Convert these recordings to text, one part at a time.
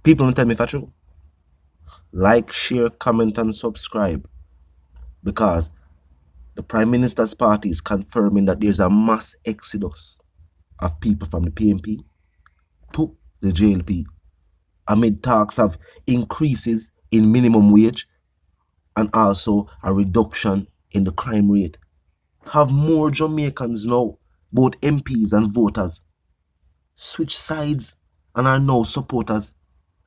People don't tell me if it's true. Like, share, comment, and subscribe. Because the Prime Minister's party is confirming that there's a mass exodus of people from the PNP to the JLP amid talks of increases in minimum wage and also a reduction in the crime rate. Have more Jamaicans now, both MPs and voters, switch sides and are now supporters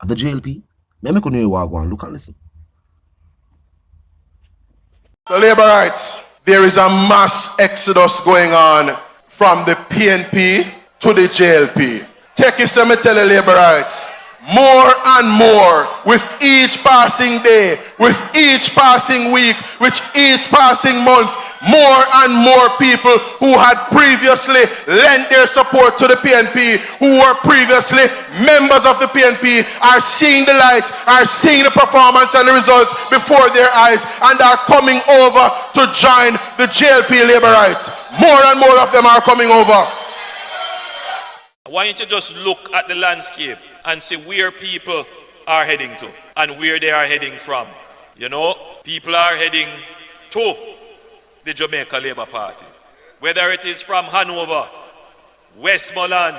of the JLP? Let me go and look and listen. So labor rights, there is a mass exodus going on from the PNP to the JLP. Take it, so me tell you, labor rights, more and more with each passing day, with each passing week, with each passing month, more and more people who had previously lent their support to the PNP, who were previously members of the PNP, are seeing the light, are seeing the performance and the results before their eyes, and are coming over to join the JLP labor rights. More and more of them are coming over. I want you to just look at the landscape and see where people are heading to and where they are heading from. You know, people are heading to the Jamaica Labour Party. Whether it is from Hanover, Westmoreland,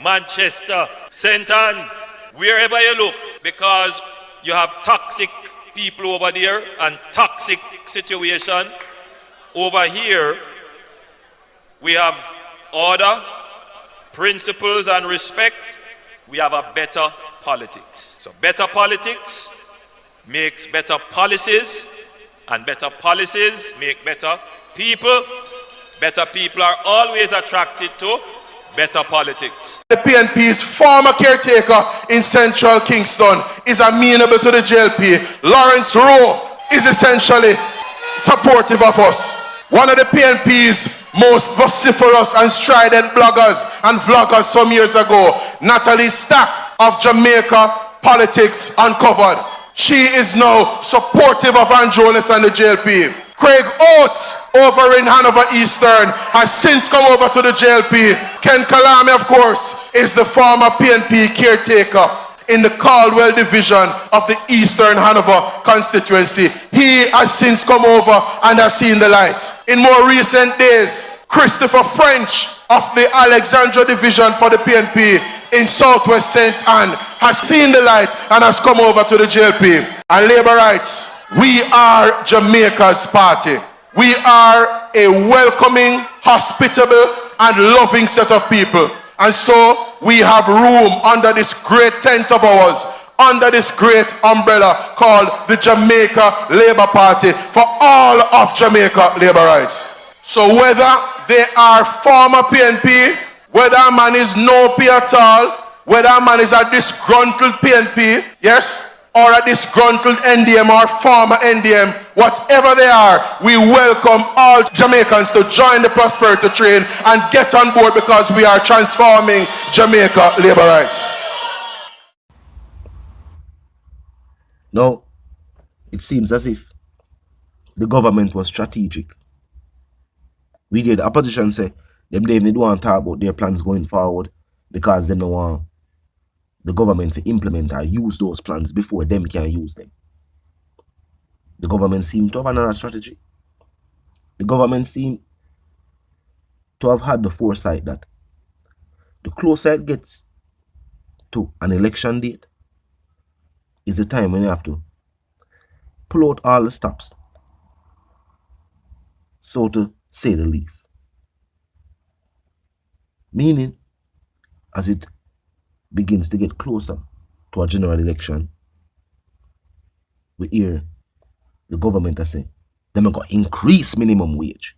Manchester, St. Ann, wherever you look, because you have toxic people over there and toxic situation. Over here, we have order, principles and respect. We have a better politics. So better politics makes better policies, and better policies make better people. Better people are always attracted to better politics. The PNP's former caretaker in Central Kingston is amenable to the JLP. Lawrence Rowe is essentially supportive of us. One of the PNP's most vociferous and strident bloggers and vloggers some years ago, Natalie Stack of Jamaica Politics Uncovered. She is now supportive of Holness and the JLP. Craig Oates over in Hanover Eastern has since come over to the JLP. Ken Kalame, of course, is the former PNP caretaker in the Caldwell division of the Eastern Hanover constituency. He has since come over and has seen the light. In more recent days, Christopher French of the Alexandra division for the PNP in Southwest St. Ann has seen the light and has come over to the JLP. And labor rights, we are Jamaica's party. We are a welcoming, hospitable and loving set of people. And so we have room under this great tent of ours, under this great umbrella called the Jamaica Labour Party, for all of Jamaica labor rights. So whether they are former PNP, whether a man is no P at all, whether a man is a disgruntled PNP, yes, or a disgruntled NDM or former NDM, whatever they are, we welcome all Jamaicans to join the prosperity train and get on board, because we are transforming Jamaica labor rights. Now, it seems as if the government was strategic. We did. The opposition say them they don't want to talk about their plans going forward because they don't want the government to implement or use those plans before them can use them. The government seemed to have another strategy. The government seemed to have had the foresight that the closer it gets to an election date is the time when you have to pull out all the stops, so to say the least. Meaning, as it begins to get closer to a general election, we hear the government say they're going to increase minimum wage.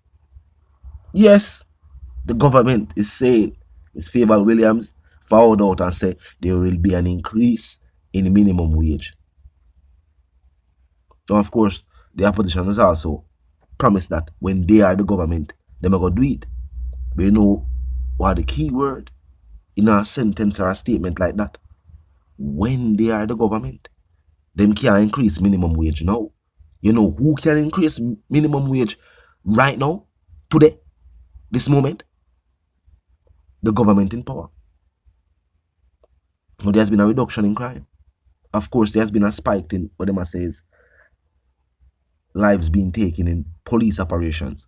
Yes, the government is saying, Ms. Favour Williams found out and said there will be an increase in minimum wage. Now, of course, the opposition has also promised that when they are the government, they're going to do it. But you know what the key word in a sentence or a statement like that? When they are the government, them can't increase minimum wage now. You know who can increase minimum wage right now, today, this moment? The government in power. Now, there's been a reduction in crime. Of course, there's been a spike in what them says lives being taken in police operations.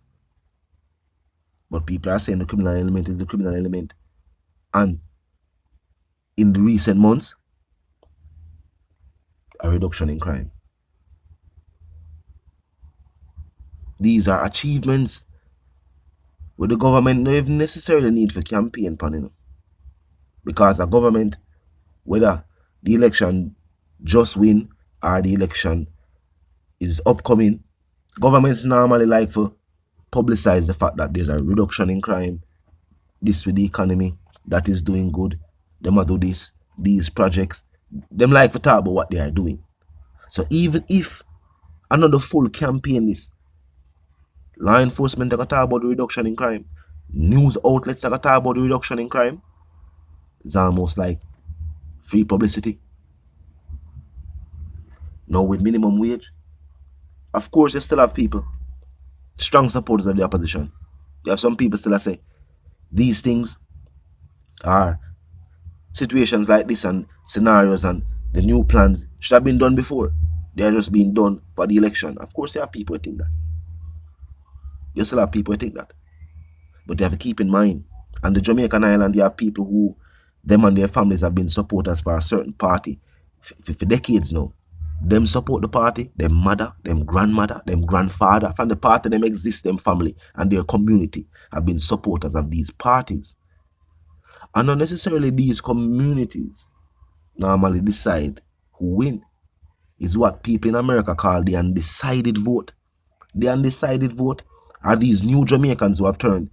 But people are saying the criminal element is the criminal element. And in the recent months, a reduction in crime. These are achievements where the government don't even necessarily need for campaign planning. Because a government, whether the election just win or the election is upcoming, governments normally like to publicize the fact that there's a reduction in crime, this with the economy, that is doing good, them a do this, these projects, them like to talk about what they are doing. So even if another full campaign is law enforcement are going to talk about the reduction in crime, news outlets are going to talk about the reduction in crime, it's almost like free publicity. Now with minimum wage, of course you still have people, strong supporters of the opposition. You have some people still say these things are situations like this and scenarios and the new plans should have been done before. They are just being done for the election. Of course you have people who think that. You still have people who think that. But they have to keep in mind, on the Jamaican island, you have people who, them and their families have been supporters for a certain party for decades now. Them support the party, them mother, them grandmother, them grandfather, from the party them exist, them family and their community have been supporters of these parties. And not necessarily these communities normally decide who win. Is what people in America call the undecided vote. The undecided vote are these new Jamaicans who have turned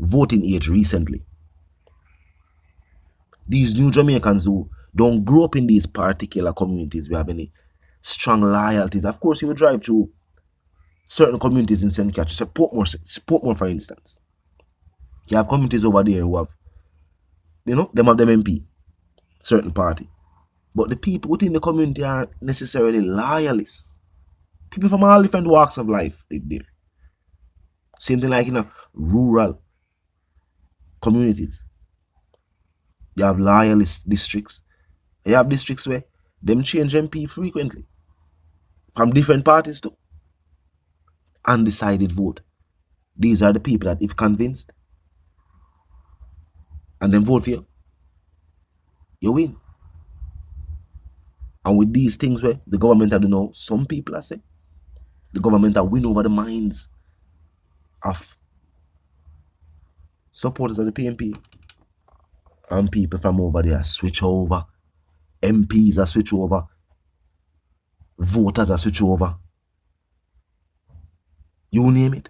voting age recently. These new Jamaicans who don't grow up in these particular communities we have any strong loyalties. Of course, you will drive through certain communities in St. Catch, Portmore for instance. You have communities over there who have, them have them MP, certain party. But the people within the community aren't necessarily loyalists. People from all different walks of life live there. Same thing like in rural communities. You have loyalist districts. You have districts where them change MP frequently. From different parties too. Undecided vote. These are the people that if convinced and then vote for you, you win. And with these things where the government I don't know, some people are saying the government are win over the minds of supporters of the PNP. And people from over there switch over. MPs are switch over. Voters are switch over. You name it.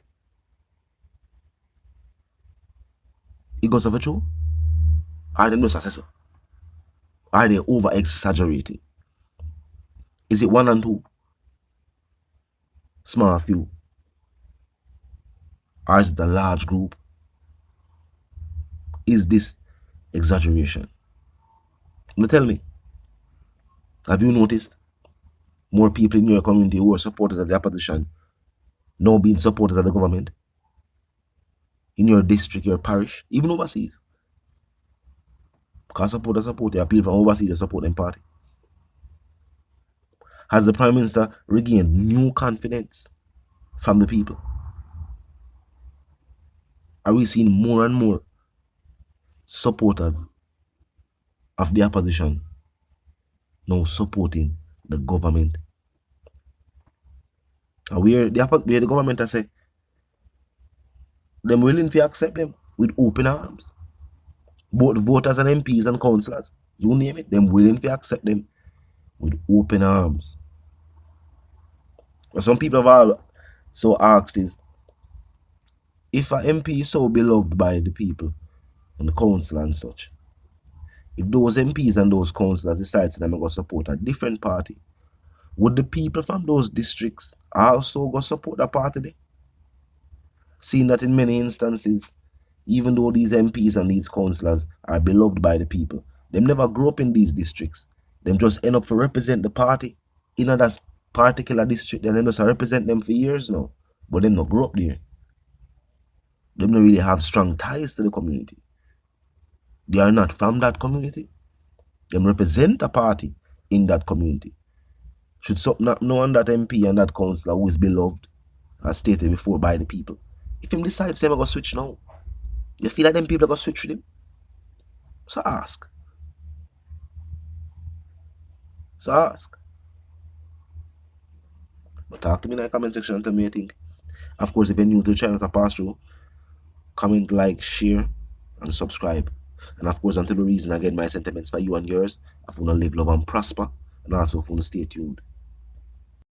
It goes over true. Are they no successor? Are they over exaggerating? Is it one and two? Small few? Or is it a large group? Is this exaggeration? Now tell me, have you noticed more people in your community who are supporters of the opposition now being supporters of the government? In your district, your parish, even overseas? Because supporters support, they appeal from overseas to support them party. Has the Prime Minister regained new confidence from the people? Are we seeing more and more supporters of the opposition now supporting the government? And where the government has said them willing to accept them with open arms. Both voters and MPs and councillors, you name it, them willing to accept them with open arms. But some people have so asked is, if an MP is so beloved by the people and the council and such, if those MPs and those councillors decide that they're going to support a different party, would the people from those districts also go support the party there? Seeing that in many instances, even though these MPs and these councillors are beloved by the people, them never grew up in these districts. Them just end up to represent the party in that particular district, and them just represent them for years now. But them not grow up there. Them don't really have strong ties to the community. They are not from that community. Them represent a party, in that community. Should something happen on that MP and that councillor who is beloved, as stated before, by the people, if him decides him go switch now, you feel like them people are going to switch with him? So ask. So ask. But talk to me in the comment section and tell me what you think. Of course, if you're new to the channel as a pass through, comment, like, share, and subscribe. And of course, until the reason again, my sentiments for you and yours, I want to live, love, and prosper, and also want to stay tuned.